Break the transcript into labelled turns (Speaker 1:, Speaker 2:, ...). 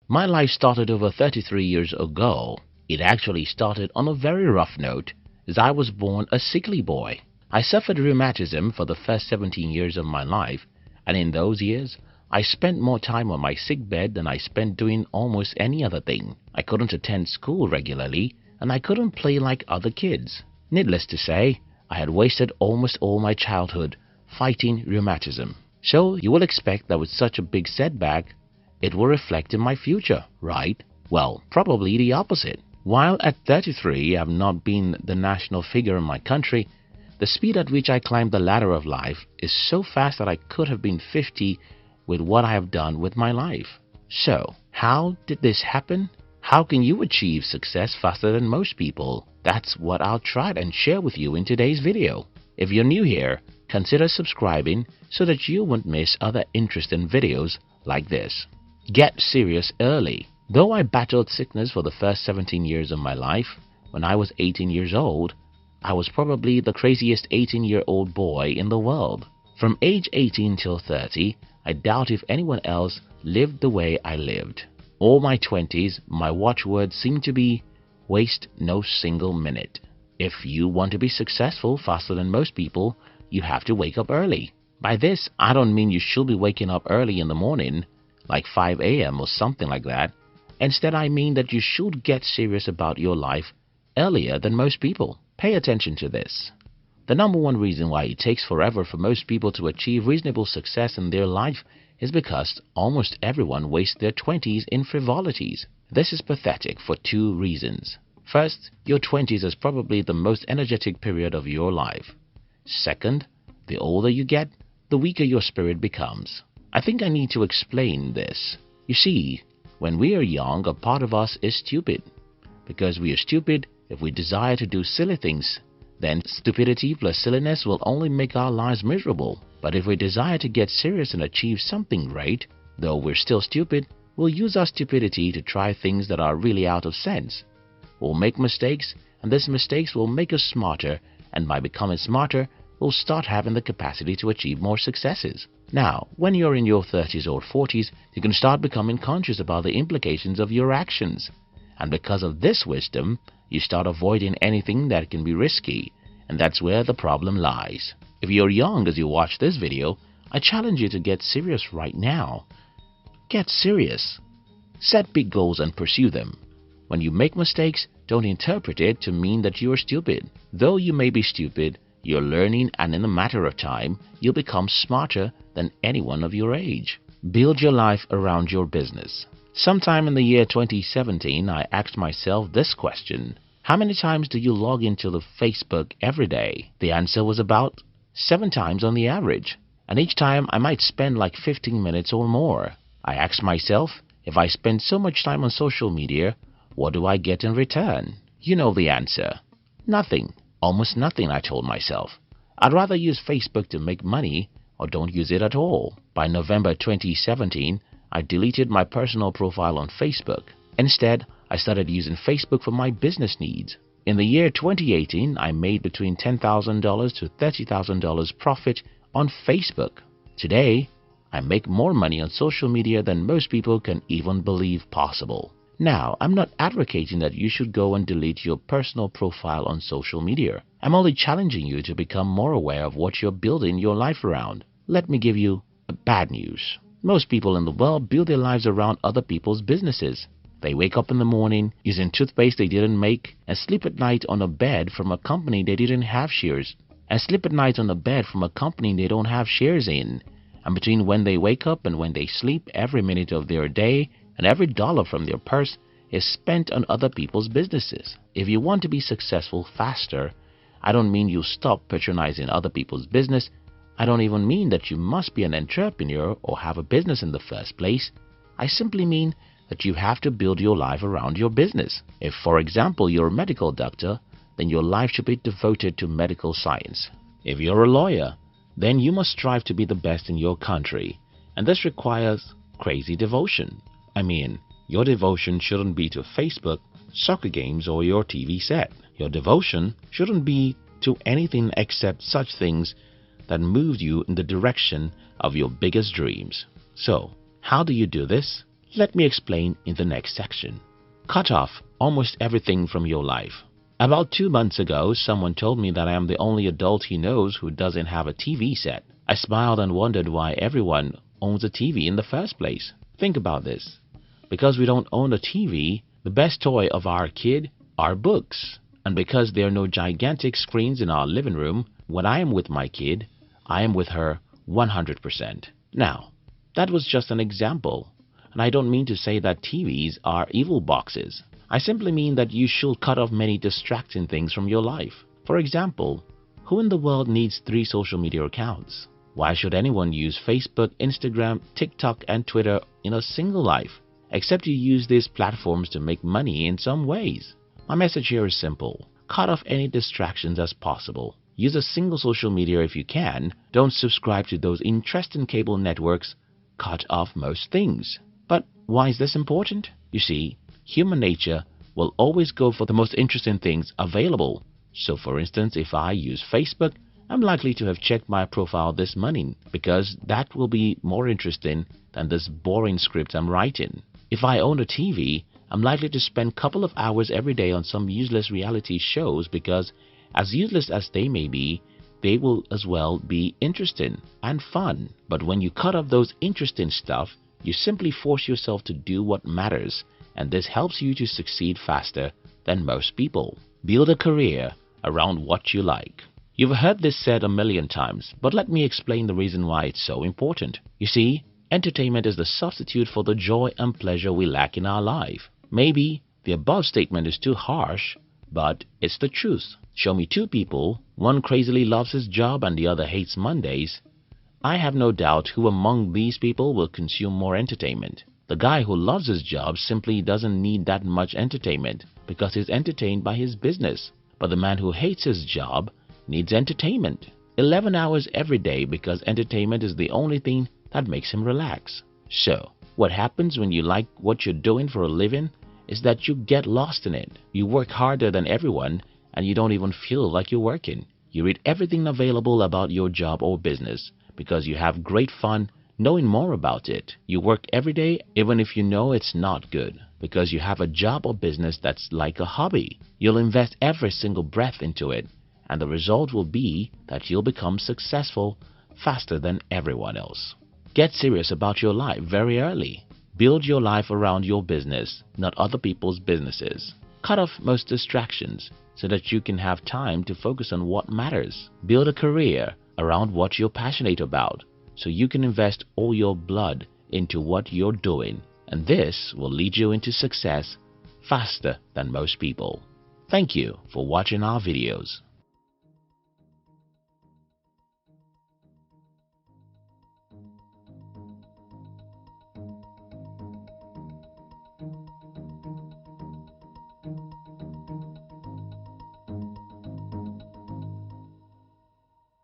Speaker 1: My life started over 33 years ago. It actually started on a very rough note, as I was born a sickly boy. I suffered rheumatism for the first 17 years of my life, and in those years, I spent more time on my sick bed than I spent doing almost any other thing. I couldn't attend school regularly, and I couldn't play like other kids. Needless to say, I had wasted almost all my childhood fighting rheumatism. So you will expect that with such a big setback, it will reflect in my future, right? Well, probably the opposite. While at 33 I have not been the national figure in my country, the speed at which I climbed the ladder of life is so fast that I could have been 50 with what I have done with my life. So, how did this happen? How can you achieve success faster than most people? That's what I'll try and share with you in today's video. If you're new here, consider subscribing so that you won't miss other interesting videos like this. Get serious early. Though I battled sickness for the first 17 years of my life, when I was 18 years old, I was probably the craziest 18-year-old boy in the world. From age 18 till 30, I doubt if anyone else lived the way I lived. All my 20s, my watchword seemed to be, waste no single minute. If you want to be successful faster than most people, you have to wake up early. By this, I don't mean you should be waking up early in the morning, like 5 a.m. or something like that. Instead, I mean that you should get serious about your life earlier than most people. Pay attention to this. The number one reason why it takes forever for most people to achieve reasonable success in their life is because almost everyone wastes their 20s in frivolities. This is pathetic for two reasons. First, your 20s is probably the most energetic period of your life. Second, the older you get, the weaker your spirit becomes. I think I need to explain this. You see, when we are young, a part of us is stupid. Because we are stupid, if we desire to do silly things, then stupidity plus silliness will only make our lives miserable. But if we desire to get serious and achieve something great, though we're still stupid, we'll use our stupidity to try things that are really out of sense. We'll make mistakes, and these mistakes will make us smarter, and by becoming smarter, we'll start having the capacity to achieve more successes. Now, when you're in your 30s or 40s, you can start becoming conscious about the implications of your actions. And because of this wisdom, you start avoiding anything that can be risky, and that's where the problem lies. If you're young as you watch this video, I challenge you to get serious right now. Get serious. Set big goals and pursue them. When you make mistakes, don't interpret it to mean that you are stupid. Though you may be stupid, you're learning, and in a matter of time, you'll become smarter than anyone of your age. Build your life around your business. Sometime in the year 2017, I asked myself this question: how many times do you log into the Facebook every day? The answer was about 7 times on the average, and each time I might spend like 15 minutes or more. I asked myself, if I spend so much time on social media, what do I get in return? You know the answer. Nothing. Almost nothing, I told myself. I'd rather use Facebook to make money or don't use it at all. By November 2017, I deleted my personal profile on Facebook. Instead, I started using Facebook for my business needs. In the year 2018, I made between $10,000 to $30,000 profit on Facebook. Today, I make more money on social media than most people can even believe possible. Now, I'm not advocating that you should go and delete your personal profile on social media. I'm only challenging you to become more aware of what you're building your life around. Let me give you bad news. Most people in the world build their lives around other people's businesses. They wake up in the morning using toothpaste they didn't make and sleep at night on a bed from a company they didn't have shares. And sleep at night on a bed from a company they don't have shares in. And between when they wake up and when they sleep, every minute of their day and every dollar from their purse is spent on other people's businesses. If you want to be successful faster, I don't mean you stop patronizing other people's business. I don't even mean that you must be an entrepreneur or have a business in the first place. I simply mean that you have to build your life around your business. If, for example, you're a medical doctor, then your life should be devoted to medical science. If you're a lawyer, then you must strive to be the best in your country, and this requires crazy devotion. I mean, your devotion shouldn't be to Facebook, soccer games, or your TV set. Your devotion shouldn't be to anything except such things that move you in the direction of your biggest dreams. So, how do you do this? Let me explain in the next section. Cut off almost everything from your life. About 2 months ago, someone told me that I am the only adult he knows who doesn't have a TV set. I smiled and wondered why everyone owns a TV in the first place. Think about this. Because we don't own a TV, the best toy of our kid are books. And because there are no gigantic screens in our living room, when I am with my kid, I am with her 100%. Now, that was just an example. And I don't mean to say that TVs are evil boxes. I simply mean that you should cut off many distracting things from your life. For example, who in the world needs 3 social media accounts? Why should anyone use Facebook, Instagram, TikTok and Twitter in a single life? Except you use these platforms to make money in some ways. My message here is simple. Cut off any distractions as possible. Use a single social media if you can. Don't subscribe to those interesting cable networks. Cut off most things. But why is this important? You see, human nature will always go for the most interesting things available. So for instance, if I use Facebook, I'm likely to have checked my profile this morning because that will be more interesting than this boring script I'm writing. If I own a TV, I'm likely to spend a couple of hours every day on some useless reality shows because, as useless as they may be, they will as well be interesting and fun. But when you cut off those interesting stuff, you simply force yourself to do what matters, and this helps you to succeed faster than most people. Build a career around what you like. You've heard this said a million times, but let me explain the reason why it's so important. You see, entertainment is the substitute for the joy and pleasure we lack in our life. Maybe the above statement is too harsh, but it's the truth. Show me 2 people, one crazily loves his job and the other hates Mondays. I have no doubt who among these people will consume more entertainment. The guy who loves his job simply doesn't need that much entertainment because he's entertained by his business. But the man who hates his job needs entertainment 11 hours every day because entertainment is the only thing that makes him relax. So, what happens when you like what you're doing for a living is that you get lost in it. You work harder than everyone and you don't even feel like you're working. You read everything available about your job or business because you have great fun knowing more about it. You work every day even if you know it's not good because you have a job or business that's like a hobby. You'll invest every single breath into it, and the result will be that you'll become successful faster than everyone else. Get serious about your life very early. Build your life around your business, not other people's businesses. Cut off most distractions so that you can have time to focus on what matters. Build a career around what you're passionate about so you can invest all your blood into what you're doing, and this will lead you into success faster than most people. Thank you for watching our videos.